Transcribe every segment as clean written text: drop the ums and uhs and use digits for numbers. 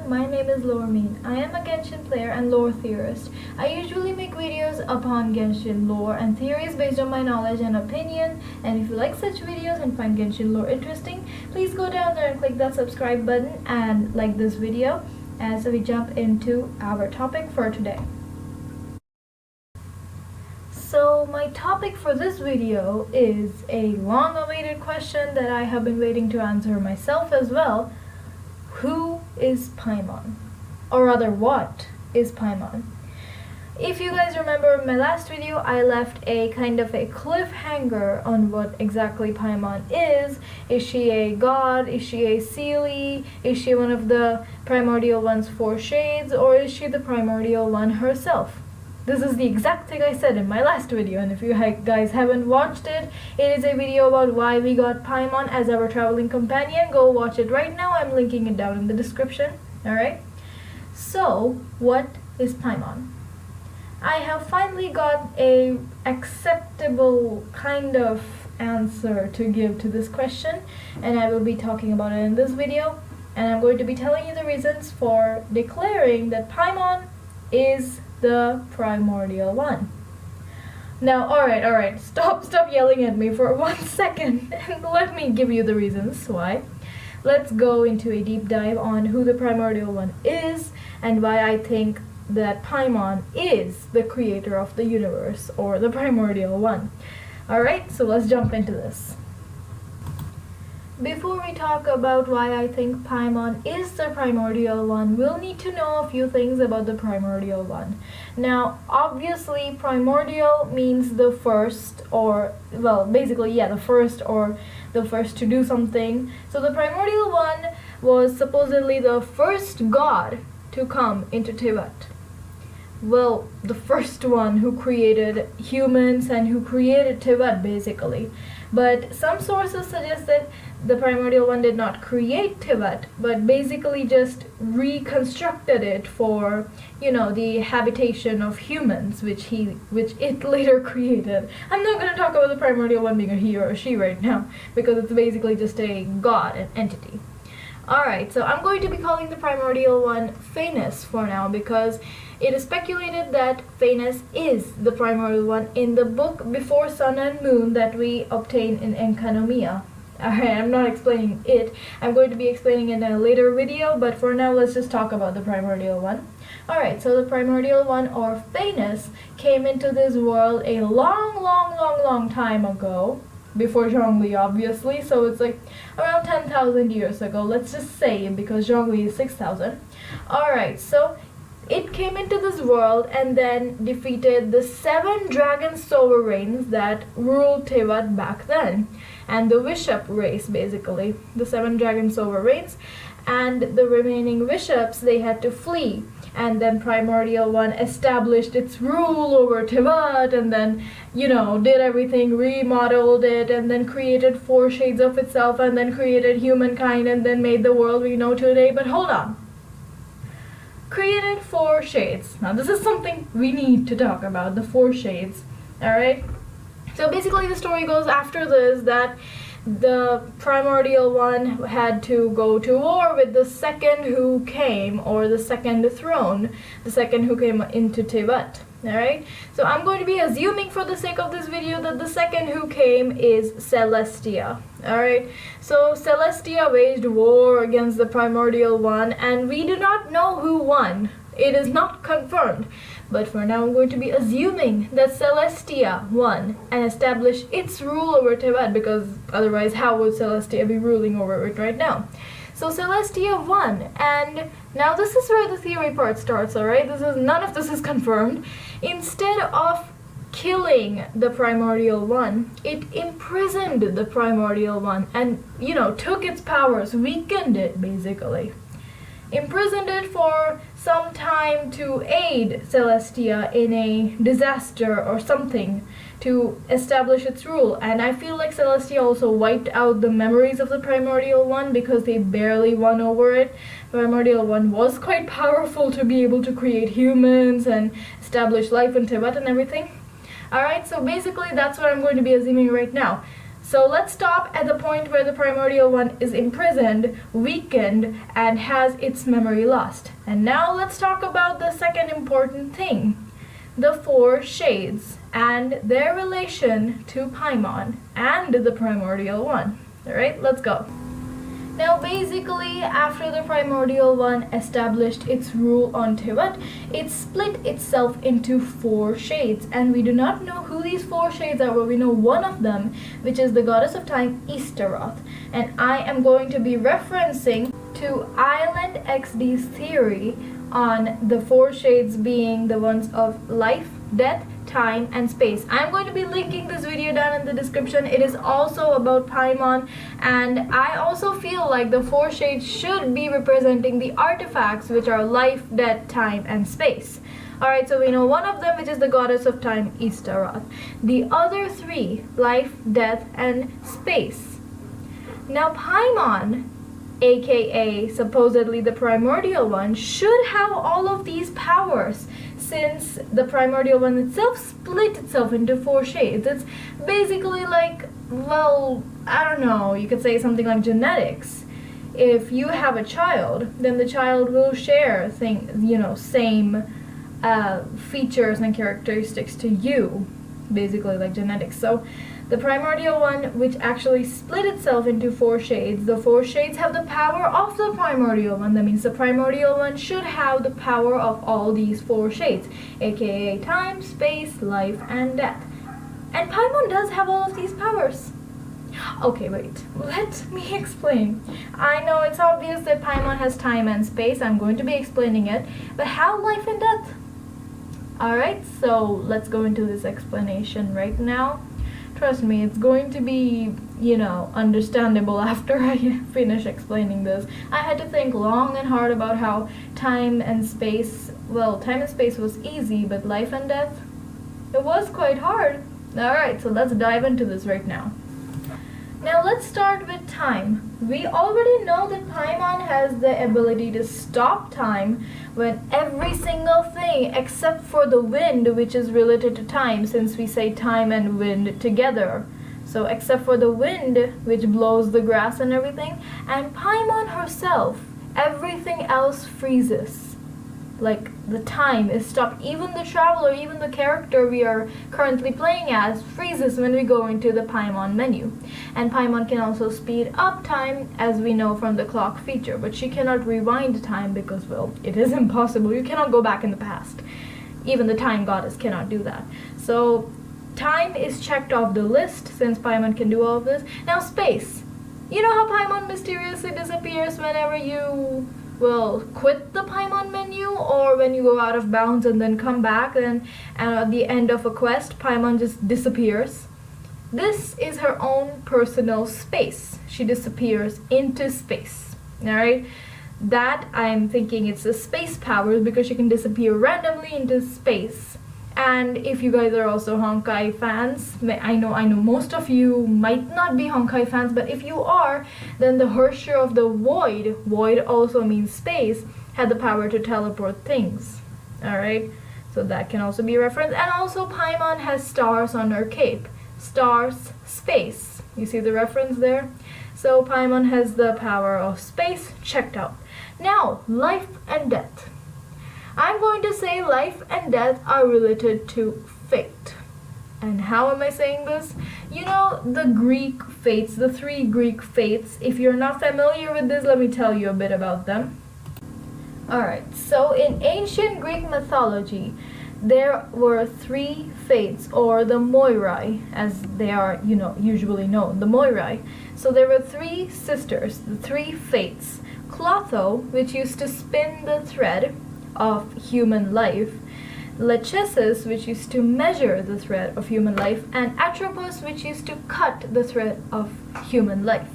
everyone, my name is Loremine. I am a Genshin player and lore theorist. I usually make videos upon Genshin lore and theories based on my knowledge and opinion, and if you like such videos and find Genshin lore interesting, please go down there and click that subscribe button and like this video as we jump into our topic for today. So my topic for this video is a long-awaited question that I have been waiting to answer myself as well. Who is Paimon? Or rather, what is Paimon? If you guys remember my last video, I left a kind of a cliffhanger on what exactly Paimon is. Is she a god? Is she a Seelie? Is she one of the Primordial One's 4 shades? Or is she the Primordial One herself? This is the exact thing I said in my last video, and if you guys haven't watched it, it is a video about why we got Paimon as our traveling companion. Go watch it right now. I'm linking it down in the description. Alright? So, what is Paimon? I have finally got a acceptable kind of answer to give to this question, and I will be talking about it in this video, and I'm going to be telling you the reasons for declaring that Paimon is the Primordial One. Now, alright, stop yelling at me for 1 second and let me give you the reasons why. Let's go into a deep dive on who the Primordial One is and why I think that Paimon is the creator of the universe, or the Primordial One. Alright, so let's jump into this. Before we talk about why I think Paimon is the Primordial One, we'll need to know a few things about the Primordial One. Now, obviously, primordial means the first, or, well, basically, yeah, the first or the first to do something. So the Primordial One was supposedly the first god to come into Tibet. Well, the first one who created humans and who created Tibet, basically. But some sources suggest that the Primordial One did not create Tibet, but basically just reconstructed it for, you know, the habitation of humans, which it later created. I'm not going to talk about the Primordial One being a he or a she right now, because it's basically just a god, an entity. Alright, so I'm going to be calling the Primordial One Phanes for now, because it is speculated that Phanes is the Primordial One in the book Before Sun and Moon that we obtain in Enkanomiya. Alright, I'm not explaining it. I'm going to be explaining it in a later video, but for now let's just talk about the Primordial One. Alright, so the Primordial One, or Phanes, came into this world a long time ago. Before Zhongli, obviously, so it's like around 10,000 years ago, let's just say, because Zhongli is 6,000. Alright, so it came into this world and then defeated the 7 dragon sovereigns that ruled Tibet back then, and the bishop race, basically, the 7 dragon sovereigns, and the remaining bishops, they had to flee. And then Primordial One established its rule over Tibet, and then, you know, did everything, remodeled it, and then created 4 shades of itself, and then created humankind, and then made the world we know today. But hold on. Created 4 shades. Now this is something we need to talk about, the 4 shades. Alright? So basically the story goes after this that the Primordial One had to go to war with the second who came, or the second throne, the second who came into Tibet. Alright? So I'm going to be assuming for the sake of this video that the second who came is Celestia. Alright? So Celestia waged war against the Primordial One, and we do not know who won. It is not confirmed. But for now I'm going to be assuming that Celestia won and established its rule over Tibet, because otherwise how would Celestia be ruling over it right now? So Celestia won, and now this is where the theory part starts, alright? None of this is confirmed. Instead of killing the Primordial One, it imprisoned the Primordial One and, you know, took its powers, weakened it, basically. Imprisoned it for some time to aid Celestia in a disaster or something to establish its rule. And I feel like Celestia also wiped out the memories of the Primordial One because they barely won over it. Primordial One was quite powerful to be able to create humans and establish life in Tibet and everything. Alright, so basically that's what I'm going to be assuming right now. So let's stop at the point where the primordial one is imprisoned, weakened, and has its memory lost. And now let's talk about the second important thing, the four shades and their relation to Paimon and the primordial one. Alright, let's go. Now basically, after the primordial one established its rule on Tibet, it split itself into four shades, and we do not know who these four shades are, but we know one of them, which is the goddess of time, Ishtaroth. And I am going to be referencing to Island XD's theory on the four shades being the ones of life, death, time, and space. I'm going to be linking this video down in the description. It is also about Paimon, and I also feel like the four shades should be representing the artifacts, which are life, death, time, and space. Alright, so we know one of them, which is the goddess of time, Ishtaroth. The other three, life, death, and space. Now Paimon, aka supposedly the primordial one, should have all of these powers, since the primordial one itself split itself into four shades. It's basically like, well, I don't know, you could say something like genetics. If you have a child, then the child will share same features and characteristics to you, basically like genetics. So the primordial one, which actually split itself into four shades, the four shades have the power of the primordial one. That means the primordial one should have the power of all these four shades, aka time, space, life, and death. And Paimon does have all of these powers. Okay, wait, let me explain. I know it's obvious that Paimon has time and space. I'm going to be explaining it, but how life and death? Alright, so let's go into this explanation right now. Trust me, it's going to be, understandable after I finish explaining this. I had to think long and hard about how time and space was easy, but life and death, it was quite hard. Alright, so let's dive into this right now. Now let's start with time. We already know that Paimon has the ability to stop time when every single thing except for the wind, which is related to time, since we say time and wind together. So except for the wind, which blows the grass and everything, and Paimon herself, everything else freezes. Like the time is stopped. Even the traveler, even the character we are currently playing as freezes when we go into the Paimon menu. And Paimon can also speed up time, as we know from the clock feature, but she cannot rewind time because, well, it is impossible. You cannot go back in the past. Even the time goddess cannot do that. So time is checked off the list since Paimon can do all of this. Now space. You know how Paimon mysteriously disappears whenever you quit the Paimon menu, or when you go out of bounds and then come back, and at the end of a quest, Paimon just disappears. This is her own personal space. She disappears into space. Alright? That, I'm thinking it's a space power, because she can disappear randomly into space. And if you guys are also Honkai fans, I know most of you might not be Honkai fans, but if you are, then the Herrscher of the Void also means space, had the power to teleport things. Alright? So that can also be referenced. And also Paimon has stars on her cape. Stars, space. You see the reference there? So Paimon has the power of space checked out. Now, life and death. I'm going to say life and death are related to fate. And how am I saying this? You know the Greek fates, the three Greek fates. If you're not familiar with this, let me tell you a bit about them. Alright, so in ancient Greek mythology, there were three fates, or the Moirai, as they are, usually known, the Moirai. So there were three sisters, the three fates. Clotho, which used to spin the thread of human life, Lachesis, which used to measure the thread of human life, and Atropos, which used to cut the thread of human life.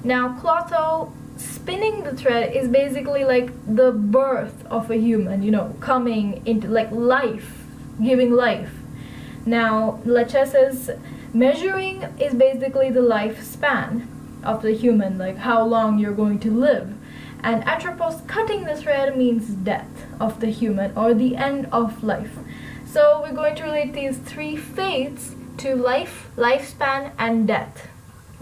Now, Clotho spinning the thread is basically like the birth of a human, coming into like life, giving life. Now, Lachesis measuring is basically the lifespan of the human, like how long you're going to live. And Atropos, cutting the thread, means death of the human, or the end of life. So we're going to relate these three fates to life, lifespan, and death.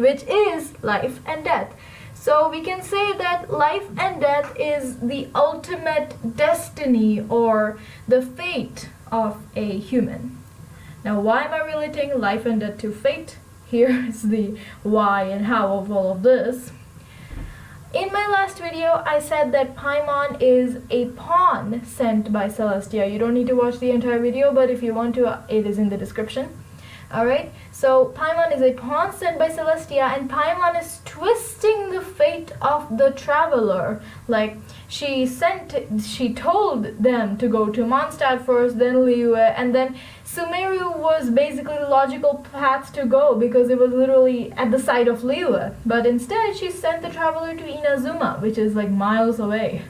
which is life and death. So we can say that life and death is the ultimate destiny or the fate of a human. Now, why am I relating life and death to fate? Here's the why and how of all of this. In my last video, I said that Paimon is a pawn sent by Celestia. You don't need to watch the entire video, but if you want to, it is in the description. Alright, so Paimon is a pawn sent by Celestia, and Paimon is twisting the fate of the traveler. Like, she told them to go to Mondstadt first, then Liyue, and then Sumeru was basically the logical path to go because it was literally at the side of Liyue. But instead, she sent the traveler to Inazuma, which is like miles away.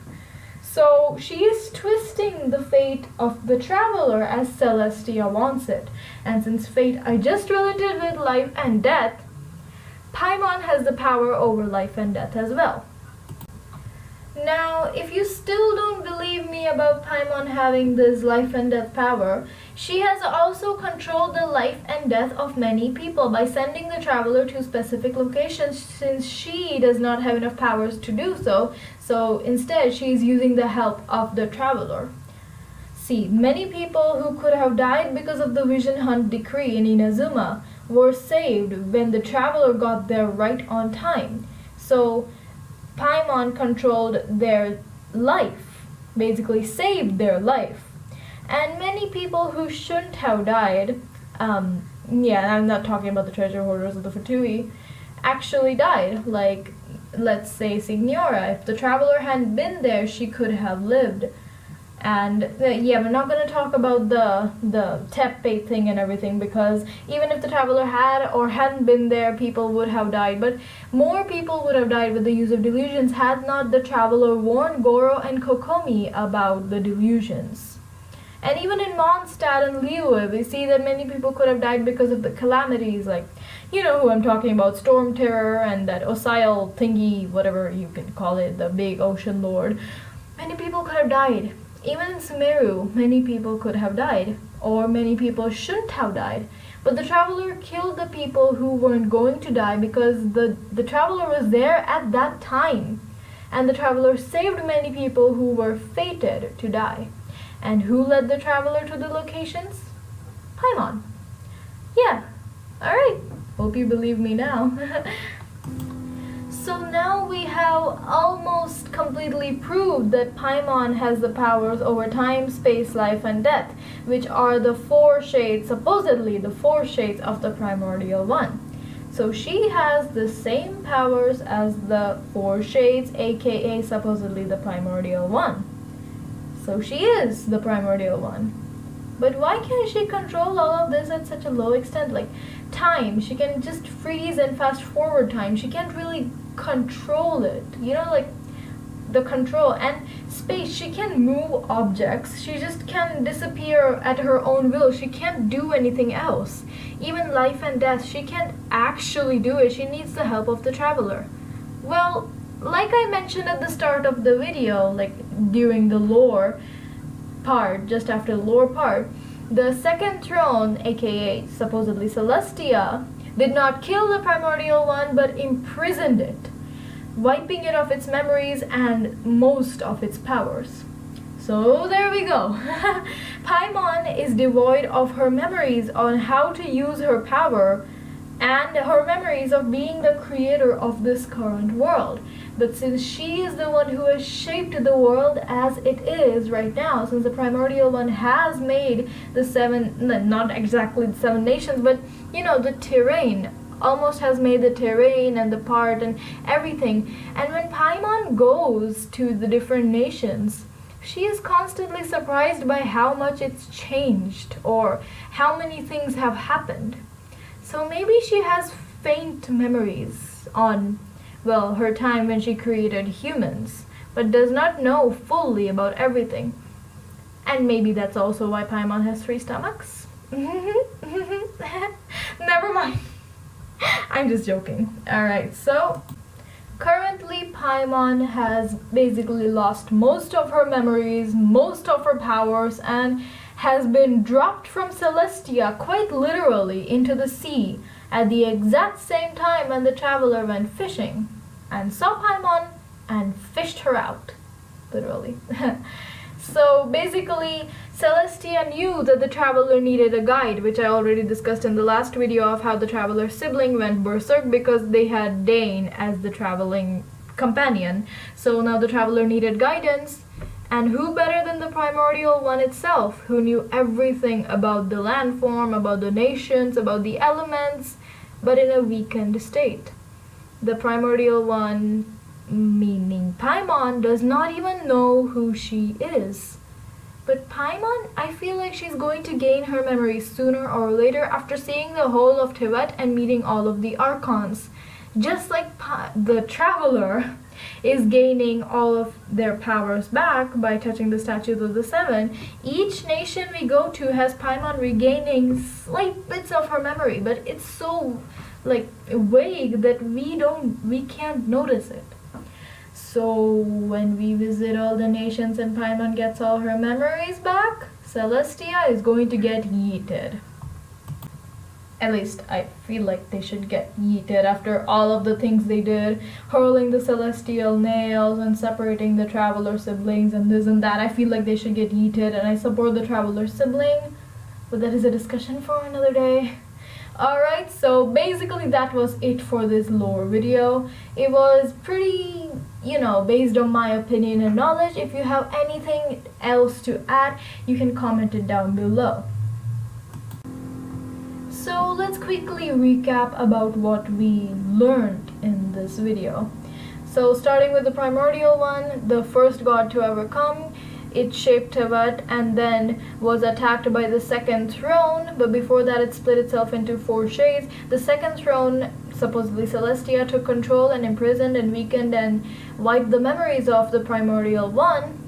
So she is twisting the fate of the traveler as Celestia wants it. And since fate I just related with life and death, Paimon has the power over life and death as well. Now, if you still don't believe me about Paimon having this life and death power, she has also controlled the life and death of many people by sending the traveler to specific locations, since she does not have enough powers to do so. So instead, she is using the help of the traveler. See, many people who could have died because of the Vision Hunt decree in Inazuma were saved when the traveler got there right on time. So Paimon controlled their life, basically saved their life. And many people who shouldn't have died, yeah, I'm not talking about the treasure hoarders of the Fatui, actually died. Like, let's say Signora. If the traveler hadn't been there, she could have lived. And yeah, we're not going to talk about the Teppe thing and everything, because even if the traveler had or hadn't been there, people would have died. But more people would have died with the use of delusions had not the traveler warned Goro and Kokomi about the delusions. And even in Mondstadt and Liyue, we see that many people could have died because of the calamities, like, you know who I'm talking about, Storm Terror and that Osail thingy, whatever you can call it, the big ocean lord. Many people could have died. Even in Sumeru, many people could have died, or many people shouldn't have died. But the traveler killed the people who weren't going to die because the traveler was there at that time. And the traveler saved many people who were fated to die. And who led the traveler to the locations? Paimon. Yeah, alright. Hope you believe me now. So now we have almost completely proved that Paimon has the powers over time, space, life, and death, which are the four shades, supposedly the four shades of the Primordial One. So she has the same powers as the four shades, aka supposedly the Primordial One. So she is the Primordial One. But why can't she control all of this at such a low extent? Like time, she can just freeze and fast forward time. She can't really control it, you know, like the control. And space, she can move objects, she just can disappear at her own will. She can't do anything else. Even life and death, she can't actually do it. She needs the help of the traveler. Well, like I mentioned at the start of the video, like during the lore part, just after the lore part, the second throne, aka supposedly Celestia, did not kill the Primordial One but imprisoned it, wiping it of its memories and most of its powers. So there we go. Paimon is devoid of her memories on how to use her power and her memories of being the creator of this current world. But since she is the one who has shaped the world as it is right now, since the Primordial One has made the seven, not exactly the seven nations, but you know, the terrain, almost has made the terrain and the part and everything. And when Paimon goes to the different nations, she is constantly surprised by how much it's changed or how many things have happened. So maybe she has faint memories on, well, her time when she created humans, but does not know fully about everything. And maybe that's also why Paimon has 3 stomachs. Never mind. I'm just joking. Alright, so currently Paimon has basically lost most of her memories, most of her powers, and has been dropped from Celestia quite literally into the sea, at the exact same time when the traveler went fishing and saw Paimon and fished her out, literally. So basically, Celestia knew that the traveler needed a guide, which I already discussed in the last video of how the traveler's sibling went berserk because they had Dane as the traveling companion. So now the traveler needed guidance, and who better than the Primordial One itself, who knew everything about the landform, about the nations, about the elements, but in a weakened state. The Primordial One, meaning Paimon, does not even know who she is. But Paimon, I feel like she's going to gain her memories sooner or later after seeing the whole of Tibet and meeting all of the Archons. Just like the Traveler is gaining all of their powers back by touching the statues of the Seven, each nation we go to has Paimon regaining slight bits of her memory, but it's so vague that we can't notice it. So when we visit all the nations and Paimon gets all her memories back, Celestia is going to get yeeted. At least I feel like they should get yeeted after all of the things they did, hurling the celestial nails and separating the traveler siblings and this and that. I feel like they should get yeeted, and I support the traveler sibling, but that is a discussion for another day. Alright, so basically that was it for this lore video. It was pretty, based on my opinion and knowledge. If you have anything else to add, you can comment it down below. So let's quickly recap about what we learned in this video. So starting with the Primordial One, the first god to ever come, it shaped Tibet and then was attacked by the second throne, but before that it split itself into 4 shades. The second throne, supposedly Celestia, took control and imprisoned and weakened and wiped the memories of the Primordial One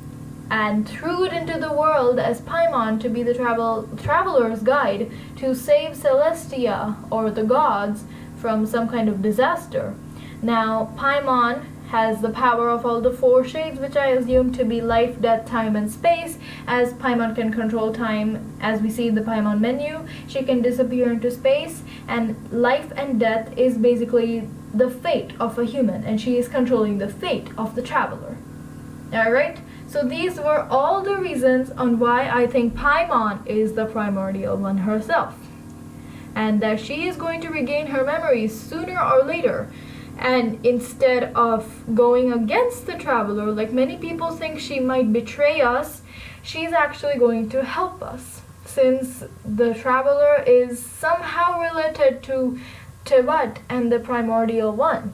and threw it into the world as Paimon to be the traveler's guide to save Celestia, or the gods, from some kind of disaster. Now, Paimon has the power of all the 4 shades, which I assume to be life, death, time, and space, as Paimon can control time. As we see in the Paimon menu, she can disappear into space, and life and death is basically the fate of a human, and she is controlling the fate of the traveler. Alright? So these were all the reasons on why I think Paimon is the Primordial One herself, and that she is going to regain her memories sooner or later. And instead of going against the traveler, like many people think she might betray us, she's actually going to help us, since the traveler is somehow related to Tibet and the Primordial One.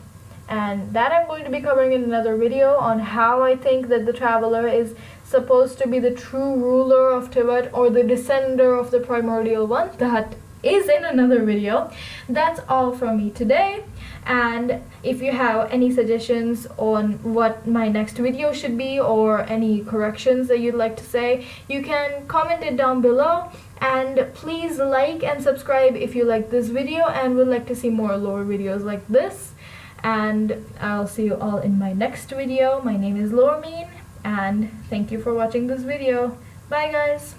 And that I'm going to be covering in another video on how I think that the traveler is supposed to be the true ruler of Tibet, or the descender of the Primordial One. That is in another video. That's all from me today. And if you have any suggestions on what my next video should be, or any corrections that you'd like to say, you can comment it down below. And please like and subscribe if you like this video and would like to see more lore videos like this. And I'll see you all in my next video. My name is Loremine, and thank you for watching this video. Bye guys!